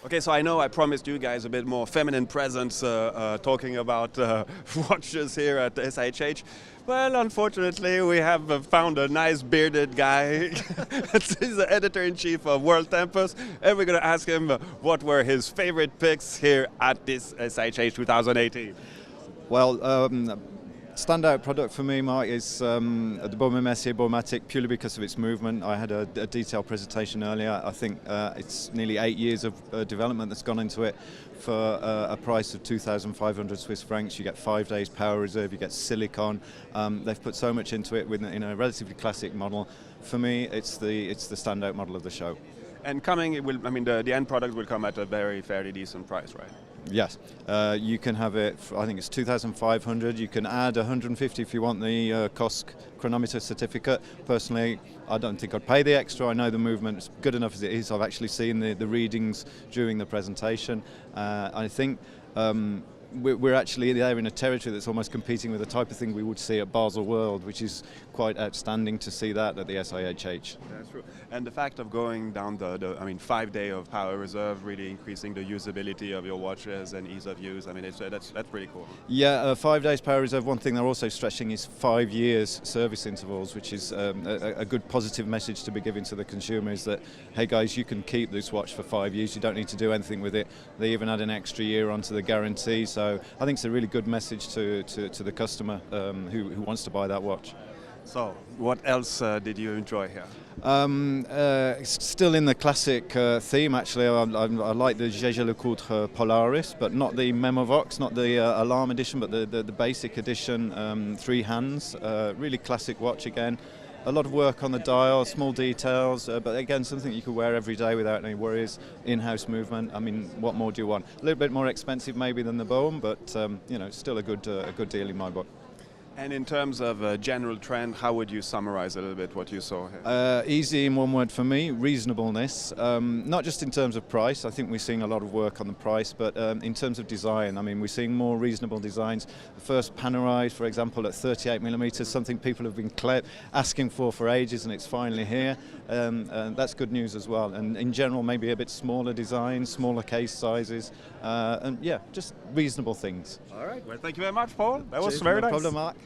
Okay, so I know I promised you guys a bit more feminine presence talking about watches here at SIHH. Well, unfortunately, we have found a nice bearded guy. He's the editor-in-chief of World Tempus, and we're going to ask him what were his favorite picks here at this SIHH 2018. Well, standout product for me, Mark, is the Baume & Mercier Baumatic, purely because of its movement. I had a detailed presentation earlier. I think it's nearly 8 years of development that's gone into it for a price of 2,500 Swiss francs. You get 5 days power reserve, you get silicon. They've put so much into it in a relatively classic model. For me, it's the standout model of the show. And the end product will come at a fairly decent price, right? Yes, you can have it, I think it's 2,500. You can add 150 if you want the COSC chronometer certificate. Personally, I don't think I'd pay the extra. I know the movement's good enough as it is. I've actually seen the readings during the presentation. I think we're actually there in a territory that's almost competing with the type of thing we would see at Basel World, which is quite outstanding to see that at the SIHH. That's true. And the fact of going down the 5 day of power reserve, really increasing the usability of your watches and ease of use, that's pretty cool. Yeah, 5 days power reserve. One thing they're also stretching is 5 years service intervals, which is a good positive message to be giving to the consumer, is that, hey guys, you can keep this watch for 5 years, you don't need to do anything with it. They even add an extra year onto the guarantee, so I think it's a really good message to the customer who wants to buy that watch. So, what else did you enjoy here? Still in the classic theme, actually. I like the Jaeger LeCoultre Polaris, but not the Memovox, not the Alarm edition, but the basic edition, 3 hands. Really classic watch again. A lot of work on the dial, small details, but again, something you could wear every day without any worries. In-house movement. What more do you want? A little bit more expensive maybe than the Baume, but still a good deal in my book. And in terms of a general trend, how would you summarize a little bit what you saw here? Easy in one word for me, reasonableness. Not just in terms of price, I think we're seeing a lot of work on the price, but in terms of design, we're seeing more reasonable designs. The first Panerai, for example, at 38mm, something people have been asking for ages, and it's finally here. And that's good news as well. And in general, maybe a bit smaller designs, smaller case sizes, and yeah, just reasonable things. All right, well, thank you very much, Paul. That was Cheers, very no nice. problem, Mark.